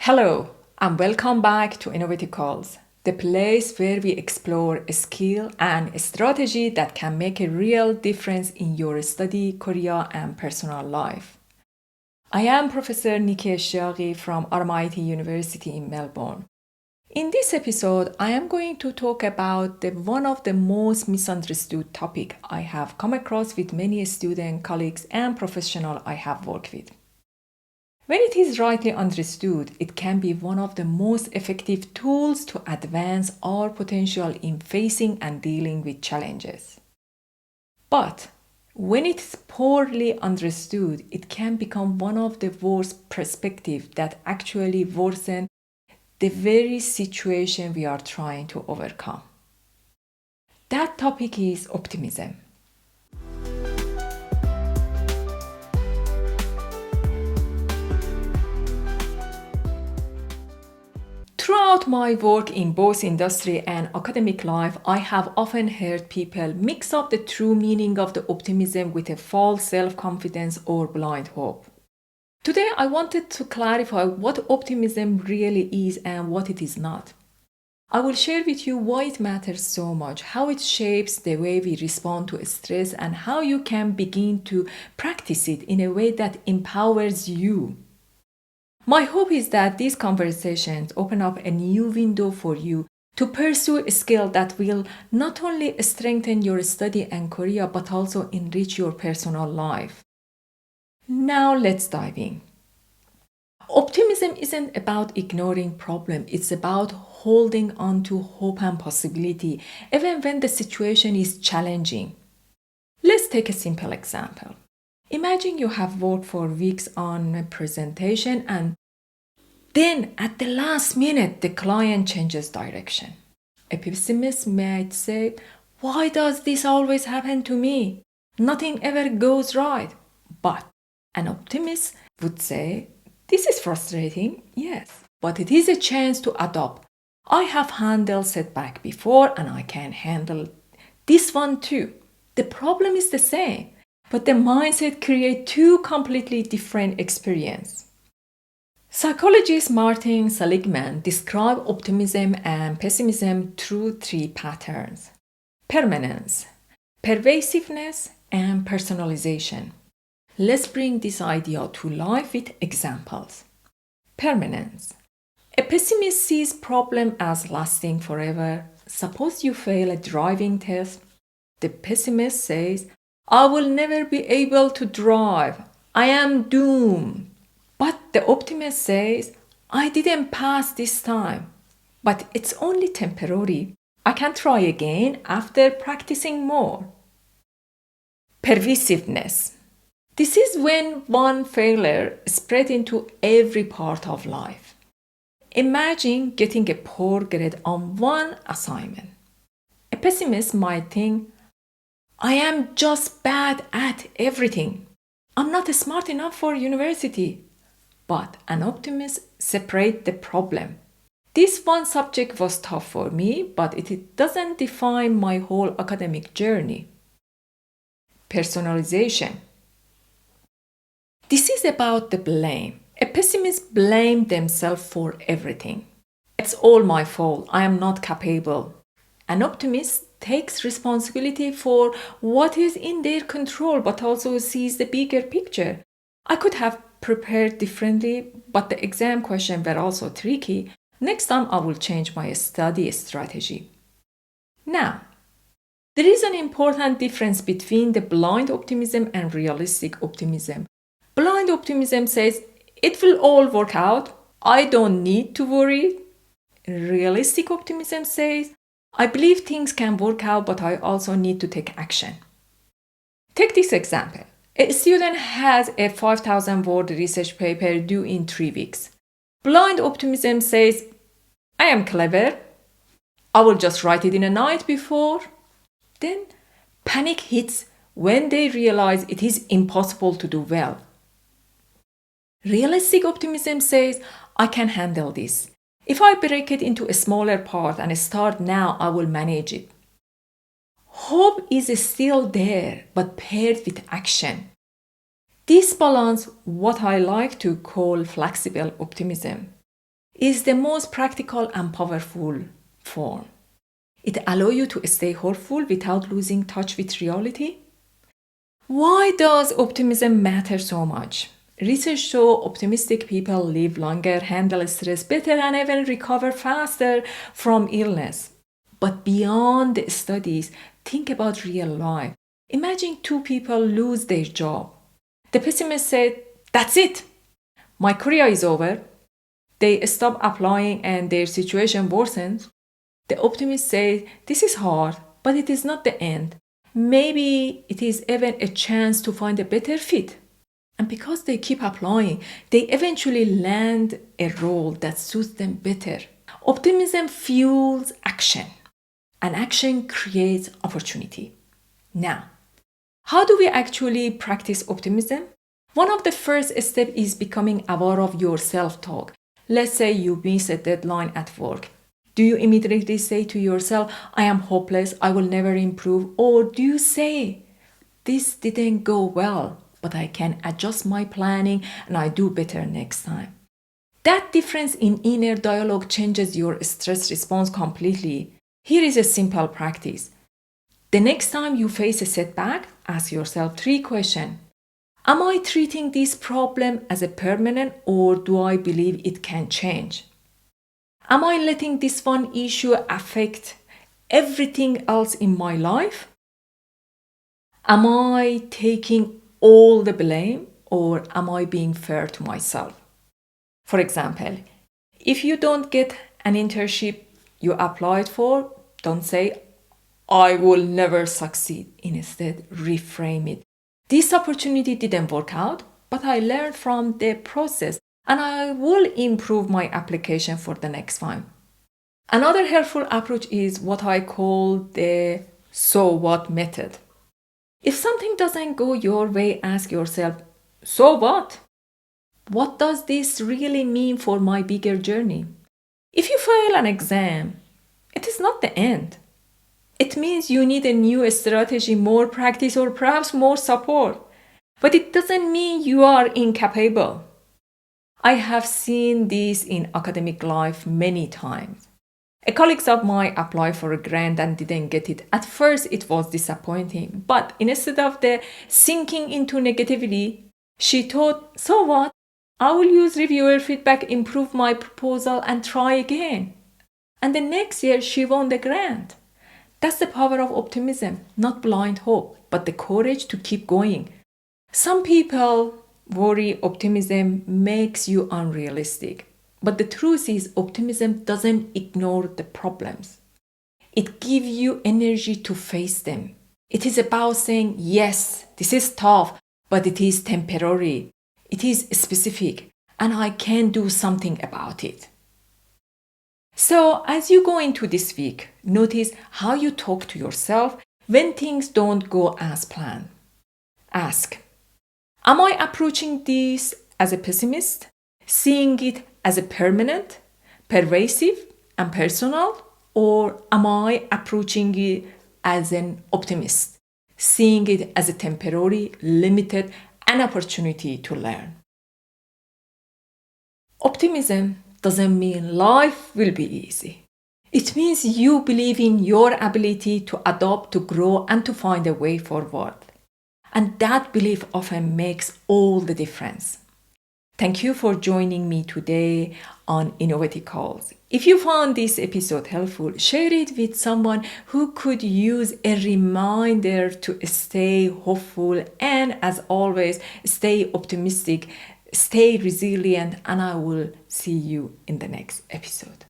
Hello, and welcome back to Innovaticalls, the place where we explore a skill and a strategy that can make a real difference in your study, career, and personal life. I am Professor Nikki Eshiaghi from RMIT University in Melbourne. In this episode, I am going to talk about one of the most misunderstood topics I have come across with many students, colleagues, and professionals I have worked with. When it is rightly understood, it can be one of the most effective tools to advance our potential in facing and dealing with challenges. But when it is poorly understood, it can become one of the worst perspectives that actually worsen the very situation we are trying to overcome. That topic is optimism. Throughout my work in both industry and academic life, I have often heard people mix up the true meaning of the optimism with a false self-confidence or blind hope. Today, I wanted to clarify what optimism really is and what it is not. I will share with you why it matters so much, how it shapes the way we respond to stress, and how you can begin to practice it in a way that empowers you. My hope is that these conversations open up a new window for you to pursue a skill that will not only strengthen your study and career but also enrich your personal life. Now let's dive in. Optimism isn't about ignoring problems, it's about holding on to hope and possibility even when the situation is challenging. Let's take a simple example. Imagine you have worked for weeks on a presentation and then at the last minute the client changes direction. A pessimist might say, "Why does this always happen to me? Nothing ever goes right." But an optimist would say, "This is frustrating, yes, but it is a chance to adapt. I have handled setback before and I can handle this one too." The problem is the same, but the mindset creates two completely different experiences. Psychologist Martin Seligman described optimism and pessimism through three patterns: permanence, pervasiveness, and personalization. Let's bring this idea to life with examples. Permanence. A pessimist sees problem as lasting forever. Suppose you fail a driving test. The pessimist says, "I will never be able to drive. I am doomed." But the optimist says, "I didn't pass this time, but it's only temporary. I can try again after practicing more." Pervasiveness. This is when one failure spread into every part of life. Imagine getting a poor grade on one assignment. A pessimist might think, "I am just bad at everything. I'm not smart enough for university." But an optimist separates the problem. This one subject was tough for me, but it doesn't define my whole academic journey. Personalization. This is about the blame. A pessimist blames themselves for everything. "It's all my fault. I am not capable." An optimist takes responsibility for what is in their control but also sees the bigger picture. "I could have prepared differently, but the exam questions were also tricky. Next time I will change my study strategy." Now, there is an important difference between the blind optimism and realistic optimism. Blind optimism says, "It will all work out. I don't need to worry." Realistic optimism says, "I believe things can work out, but I also need to take action." Take this example. A student has a 5,000-word research paper due in 3 weeks. Blind optimism says, "I am clever. I will just write it in a night before." Then panic hits when they realize it is impossible to do well. Realistic optimism says, "I can handle this. If I break it into a smaller part and start now, I will manage it." Hope is still there, but paired with action. This balance, what I like to call flexible optimism. is the most practical and powerful form. It allows you to stay hopeful without losing touch with reality. Why does optimism matter so much? Research shows optimistic people live longer, handle stress better, and even recover faster from illness. But beyond the studies, think about real life. Imagine two people lose their job. The pessimist said, "That's it. My career is over." They stop applying and their situation worsens. The optimist says, "This is hard, but it is not the end. Maybe it is even a chance to find a better fit." And because they keep applying, they eventually land a role that suits them better. Optimism fuels action, and action creates opportunity. Now, how do we actually practice optimism? One of the first steps is becoming aware of your self-talk. Let's say you miss a deadline at work. Do you immediately say to yourself, "I am hopeless, I will never improve"? Or do you say, "This didn't go well, but I can adjust my planning and I do better next time"? That difference in inner dialogue changes your stress response completely. Here is a simple practice. The next time you face a setback, ask yourself 3 questions. Am I treating this problem as a permanent, or do I believe it can change? Am I letting this one issue affect everything else in my life? Am I taking all the blame, or am I being fair to myself? For example, if you don't get an internship you applied for, don't say, "I will never succeed." Instead, reframe it. This opportunity didn't work out, but I learned from the process and I will improve my application for the next time. Another helpful approach is what I call the "so what" method. If something doesn't go your way, ask yourself, "So what? What does this really mean for my bigger journey?" If you fail an exam, it is not the end. It means you need a new strategy, more practice, or perhaps more support. But it doesn't mean you are incapable. I have seen this in academic life many times. A colleague of mine applied for a grant and didn't get it. At first, it was disappointing. But instead of the sinking into negativity, she thought, "So what? I will use reviewer feedback, improve my proposal, and try again." And the next year, she won the grant. That's the power of optimism, not blind hope, but the courage to keep going. Some people worry optimism makes you unrealistic. But the truth is, optimism doesn't ignore the problems. It gives you energy to face them. It is about saying, "Yes, this is tough, but it is temporary. It is specific, and I can do something about it." So, as you go into this week, notice how you talk to yourself when things don't go as planned. Ask, am I approaching this as a pessimist, seeing it as a permanent, pervasive, and personal? Or am I approaching it as an optimist, seeing it as a temporary, limited, an opportunity to learn? Optimism doesn't mean life will be easy. It means you believe in your ability to adapt, to grow, and to find a way forward. And that belief often makes all the difference. Thank you for joining me today on Innovaticalls. If you found this episode helpful, share it with someone who could use a reminder to stay hopeful and, as always, stay optimistic, stay resilient, and I will see you in the next episode.